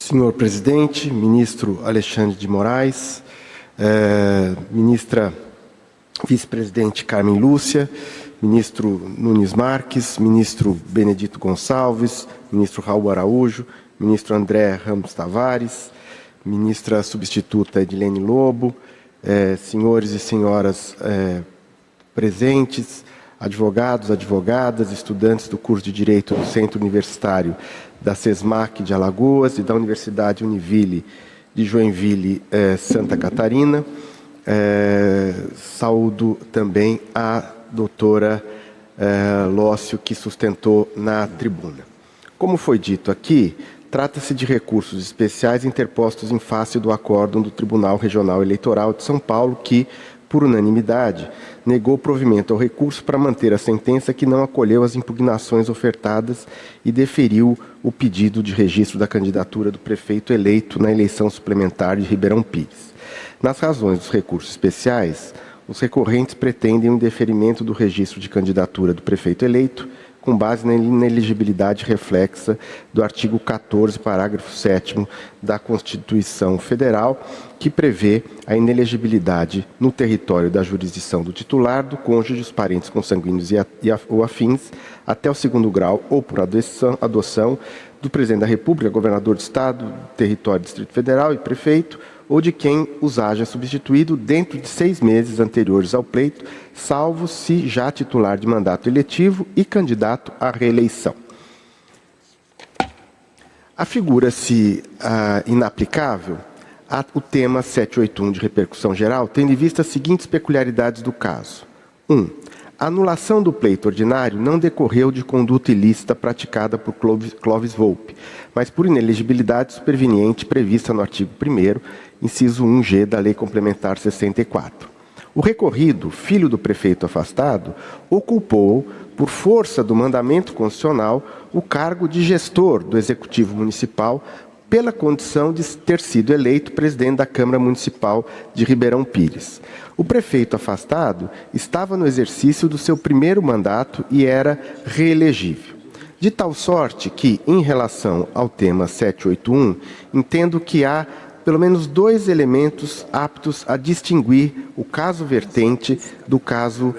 Senhor Presidente, Ministro Alexandre de Moraes, Ministra Vice-Presidente Carmen Lúcia, Ministro Nunes Marques, Ministro Benedito Gonçalves, Ministro Raul Araújo, Ministro André Ramos Tavares, Ministra Substituta Edilene Lobo, senhores e senhoras presentes, advogados, advogadas, estudantes do curso de Direito do Centro Universitário da SESMAC de Alagoas e da Universidade Univille de Joinville, Santa Catarina. Saúdo também a doutora Lócio, que sustentou na tribuna. Como foi dito aqui, trata-se de recursos especiais interpostos em face do acórdão do Tribunal Regional Eleitoral de São Paulo, que, por unanimidade, negou provimento ao recurso para manter a sentença que não acolheu as impugnações ofertadas e deferiu o pedido de registro da candidatura do prefeito eleito na eleição suplementar de Ribeirão Pires. Nas razões dos recursos especiais, os recorrentes pretendem o indeferimento do registro de candidatura do prefeito eleito, com base na inelegibilidade reflexa do artigo 14, parágrafo 7º da Constituição Federal, que prevê a inelegibilidade no território da jurisdição do titular, do cônjuge, dos parentes consanguíneos ou afins, até o 2º grau ou por adoção do Presidente da República, governador de Estado, território do Distrito Federal e prefeito, ou de quem os haja substituído dentro de 6 meses anteriores ao pleito, salvo se já titular de mandato eletivo e candidato à reeleição. Afigura-se inaplicável o tema 781 de repercussão geral, tendo em vista as seguintes peculiaridades do caso. 1. A anulação do pleito ordinário não decorreu de conduta ilícita praticada por Clóvis Volpi, mas por inelegibilidade superveniente prevista no artigo 1º, inciso 1G da Lei Complementar 64. O recorrido, filho do prefeito afastado, ocupou, por força do mandamento constitucional, o cargo de gestor do Executivo Municipal pela condição de ter sido eleito presidente da Câmara Municipal de Ribeirão Pires. O prefeito afastado estava no exercício do seu primeiro mandato e era reelegível. De tal sorte que, em relação ao tema 781, entendo que há pelo menos 2 elementos aptos a distinguir o caso vertente do caso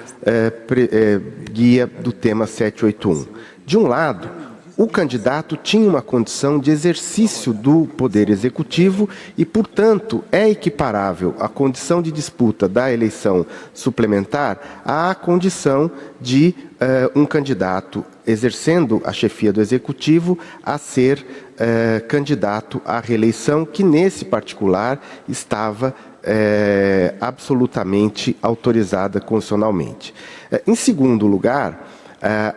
guia do tema 781. De um lado, o candidato tinha uma condição de exercício do Poder Executivo e, portanto, é equiparável à condição de disputa da eleição suplementar à condição de um candidato exercendo a chefia do Executivo a ser candidato à reeleição, que nesse particular estava absolutamente autorizada constitucionalmente. Em segundo lugar,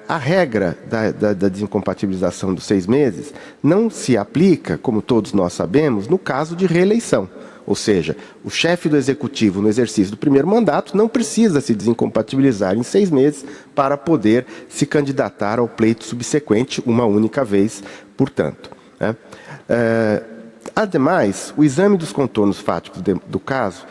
a regra da desincompatibilização dos 6 meses não se aplica, como todos nós sabemos, no caso de reeleição. Ou seja, o chefe do Executivo, no exercício do primeiro mandato, não precisa se desincompatibilizar em 6 meses para poder se candidatar ao pleito subsequente uma única vez, portanto. Ademais, o exame dos contornos fáticos do caso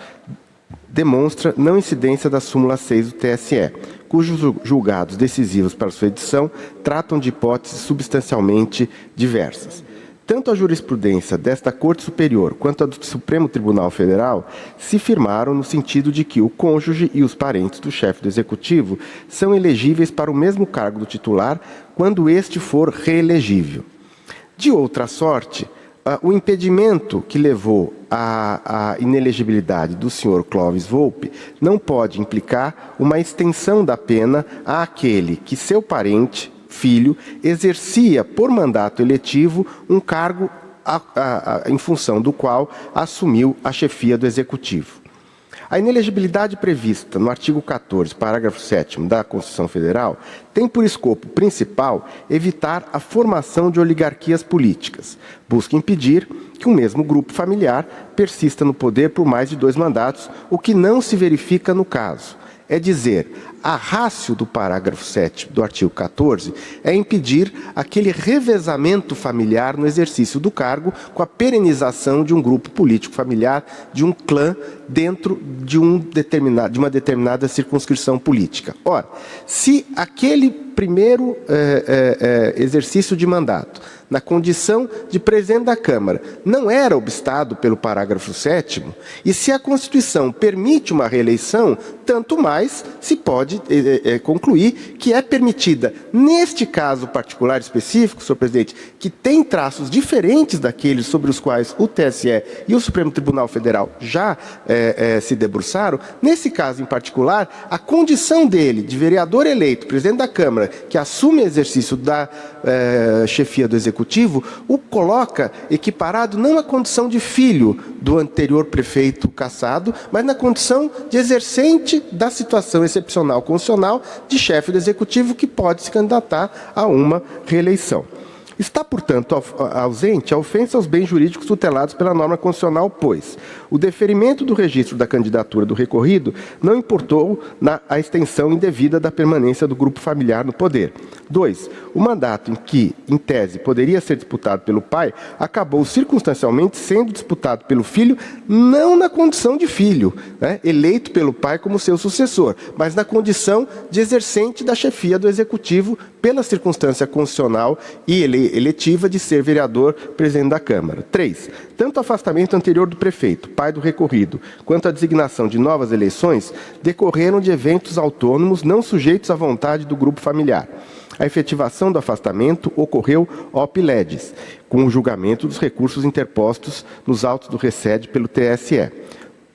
demonstra não incidência da súmula 6 do TSE, cujos julgados decisivos para sua edição tratam de hipóteses substancialmente diversas. Tanto a jurisprudência desta Corte Superior quanto a do Supremo Tribunal Federal se firmaram no sentido de que o cônjuge e os parentes do chefe do Executivo são elegíveis para o mesmo cargo do titular quando este for reelegível. De outra sorte, o impedimento que levou à inelegibilidade do senhor Clóvis Volpi não pode implicar uma extensão da pena àquele que seu parente, filho, exercia por mandato eletivo um cargo em função do qual assumiu a chefia do Executivo. A inelegibilidade prevista no artigo 14, parágrafo 7º da Constituição Federal tem por escopo principal evitar a formação de oligarquias políticas. Busca impedir que o mesmo grupo familiar persista no poder por mais de 2 mandatos, o que não se verifica no caso. É dizer, a ratio do parágrafo 7º do artigo 14 é impedir aquele revezamento familiar no exercício do cargo com a perenização de um grupo político familiar, de um clã, dentro de uma determinada circunscrição política. Ora, se aquele primeiro exercício de mandato, na condição de presidente da Câmara, não era obstado pelo parágrafo 7º, e se a Constituição permite uma reeleição, tanto mais se pode concluir que é permitida, neste caso particular específico, senhor presidente, que tem traços diferentes daqueles sobre os quais o TSE e o Supremo Tribunal Federal já se debruçaram, nesse caso em particular, a condição dele de vereador eleito, presidente da Câmara, que assume o exercício da chefia do Executivo, o coloca equiparado não à condição de filho do anterior prefeito cassado, mas na condição de exercente da situação excepcional constitucional de chefe do Executivo que pode se candidatar a uma reeleição. Está, portanto, ausente a ofensa aos bens jurídicos tutelados pela norma constitucional, pois o deferimento do registro da candidatura do recorrido não importou a extensão indevida da permanência do grupo familiar no poder. 2. O mandato em que, em tese, poderia ser disputado pelo pai, acabou circunstancialmente sendo disputado pelo filho, não na condição de filho, eleito pelo pai como seu sucessor, mas na condição de exercente da chefia do Executivo pela circunstância constitucional e eletiva de ser vereador, presidente da Câmara. 3. Tanto o afastamento anterior do prefeito, pai do recorrido, quanto a designação de novas eleições decorreram de eventos autônomos não sujeitos à vontade do grupo familiar. A efetivação do afastamento ocorreu op leges, com o julgamento dos recursos interpostos nos autos do recede pelo TSE,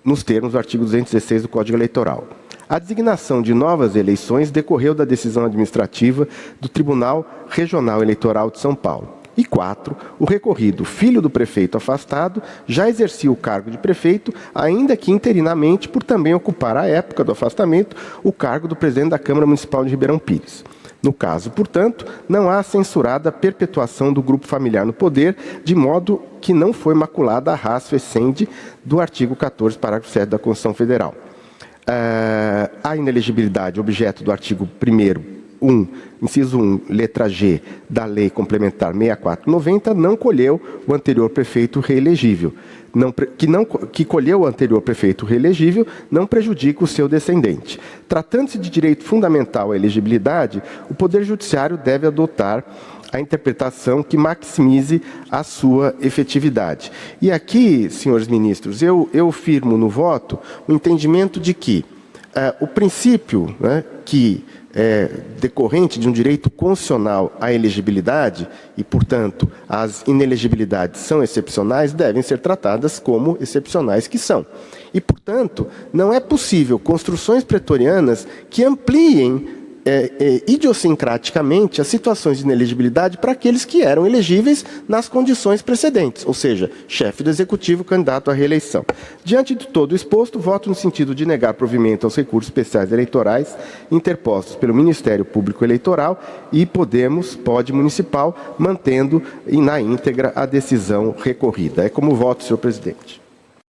nos termos do artigo 216 do Código Eleitoral. A designação de novas eleições decorreu da decisão administrativa do Tribunal Regional Eleitoral de São Paulo. E 4. O recorrido, filho do prefeito afastado, já exercia o cargo de prefeito, ainda que interinamente, por também ocupar, à época do afastamento, o cargo do presidente da Câmara Municipal de Ribeirão Pires. No caso, portanto, não há censurada a perpetuação do grupo familiar no poder, de modo que não foi maculada a ratio essendi do artigo 14, parágrafo 7 da Constituição Federal. A inelegibilidade, objeto do artigo 1º, inciso 1, letra G, da Lei Complementar 6490, não colheu o anterior prefeito reelegível. Que colheu o anterior prefeito reelegível não prejudica o seu descendente. Tratando-se de direito fundamental à elegibilidade, o Poder Judiciário deve adotar a interpretação que maximize a sua efetividade. E aqui, senhores ministros, eu firmo no voto o entendimento de que o princípio que é decorrente de um direito constitucional à elegibilidade e, portanto, as inelegibilidades são excepcionais, devem ser tratadas como excepcionais que são. E, portanto, não é possível construções pretorianas que ampliem idiosincraticamente as situações de inelegibilidade para aqueles que eram elegíveis nas condições precedentes, ou seja, chefe do Executivo, candidato à reeleição. Diante de todo o exposto, voto no sentido de negar provimento aos recursos especiais eleitorais interpostos pelo Ministério Público Eleitoral e Pode Municipal, mantendo na íntegra a decisão recorrida. É como voto, senhor presidente.